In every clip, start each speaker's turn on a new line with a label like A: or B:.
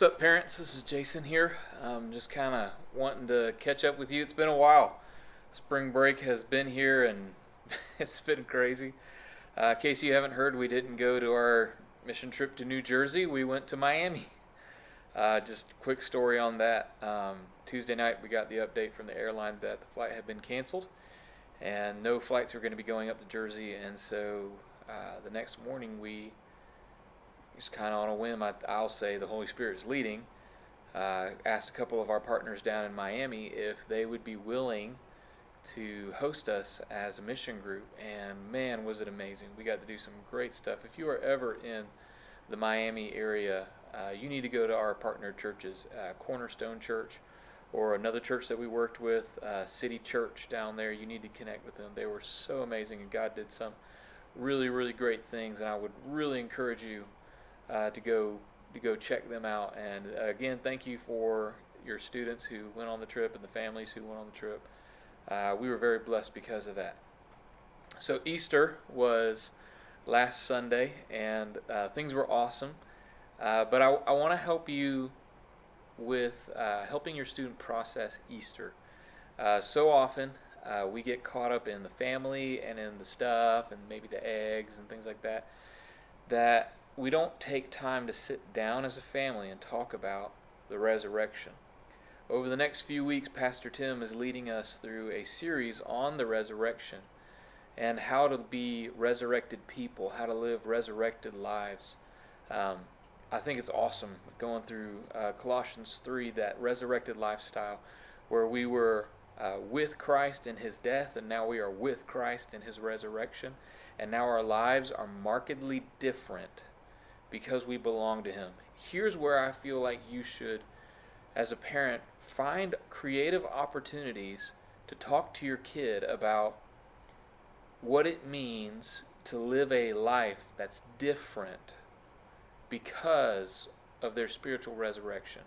A: up, parents? This is Jason here. Just kind of wanting to catch up with you. It's been a while. Spring break has been here and it's been crazy. In case you haven't heard, we didn't go to our mission trip to New Jersey. We went to Miami. Just a quick story on that. Tuesday night, we got the update from the airline that the flight had been canceled and no flights were going to be going up to Jersey. And so the next morning, we just kind of on a whim, I'll say the Holy Spirit is leading, asked a couple of our partners down in Miami if they would be willing to host us as a mission group. And man, was it amazing. We got to do some great stuff. If you are ever in the Miami area, you need to go to our partner churches, Cornerstone Church, or another church that we worked with, City Church down there. You need to connect with them. They were so amazing, and God did some really, really great things, and I would really encourage you to go check them out. And again, thank you for your students who went on the trip and the families who went on the trip. We were very blessed because of that. So Easter was last Sunday, and things were awesome. But I want to help you with helping your student process Easter. So often we get caught up in the family and in the stuff and maybe the eggs and things like that, that we don't take time to sit down as a family and talk about the resurrection. Over the next few weeks, Pastor Tim is leading us through a series on the resurrection and how to be resurrected people, how to live resurrected lives. I think it's awesome going through Colossians 3, that resurrected lifestyle where we were with Christ in his death, and now we are with Christ in his resurrection, and now our lives are markedly different because we belong to him. Here's where I feel like you should, as a parent, find creative opportunities to talk to your kid about what it means to live a life that's different because of their spiritual resurrection.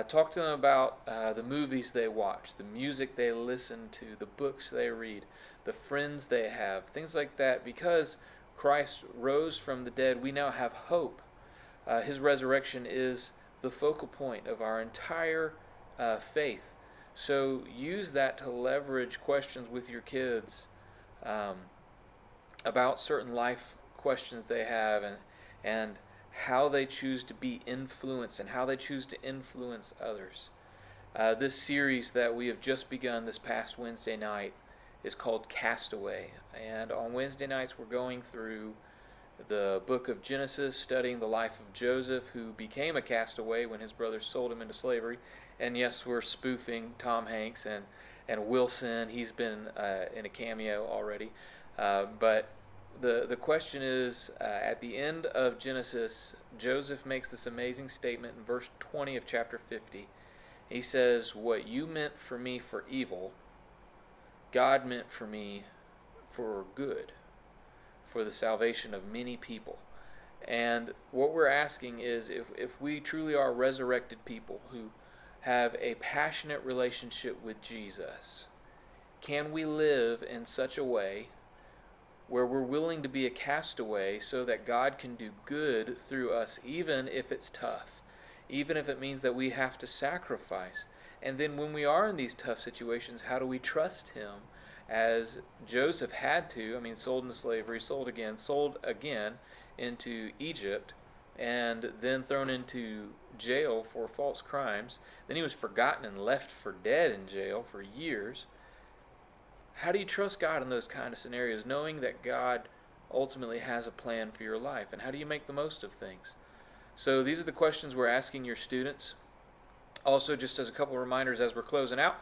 A: Talk to them about the movies they watch, the music they listen to, the books they read, the friends they have, things like that. Because Christ rose from the dead, we now have hope. His resurrection is the focal point of our entire faith. So use that to leverage questions with your kids about certain life questions they have, and how they choose to be influenced and how they choose to influence others. This series that we have just begun this past Wednesday night is called Castaway. And on Wednesday nights we're going through the book of Genesis, studying the life of Joseph, who became a castaway when his brothers sold him into slavery. And yes, we're spoofing Tom Hanks and Wilson. He's been in a cameo already. But the question is, at the end of Genesis, Joseph makes this amazing statement in verse 20 of chapter 50. He says, "What you meant for me for evil, God meant for me for good, for the salvation of many people." And what we're asking is, if we truly are resurrected people who have a passionate relationship with Jesus, can we live in such a way where we're willing to be a castaway so that God can do good through us, even if it's tough, even if it means that we have to sacrifice? And then when we are in these tough situations, how do we trust him, as Joseph had to? I mean, sold into slavery, sold again into Egypt, and then thrown into jail for false crimes. Then he was forgotten and left for dead in jail for years. How do you trust God in those kind of scenarios, knowing that God ultimately has a plan for your life? And how do you make the most of things? So these are the questions we're asking your students. Also, just as a couple of reminders as we're closing out,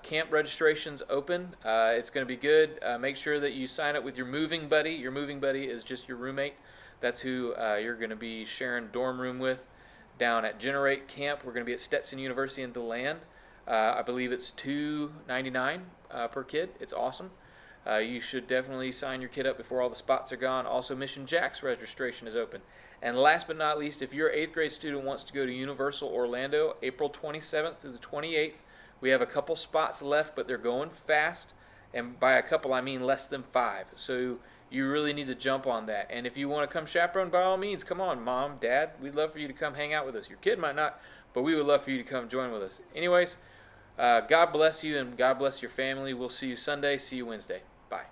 A: camp registration's open. It's going to be good. Make sure that you sign up with your moving buddy. Your moving buddy is just your roommate. That's who you're going to be sharing dorm room with down at Generate Camp. We're going to be at Stetson University in DeLand. I believe it's $2.99 per kid. It's awesome. You should definitely sign your kid up before all the spots are gone. Also, Mission Jack's registration is open. And last but not least, if your 8th grade student wants to go to Universal Orlando, April 27th through the 28th, we have a couple spots left, but they're going fast. And by a couple, I mean less than 5. So you really need to jump on that. And if you want to come chaperone, by all means, come on, Mom, Dad. We'd love for you to come hang out with us. Your kid might not, but we would love for you to come join with us. Anyways, God bless you and God bless your family. We'll see you Sunday. See you Wednesday. Bye.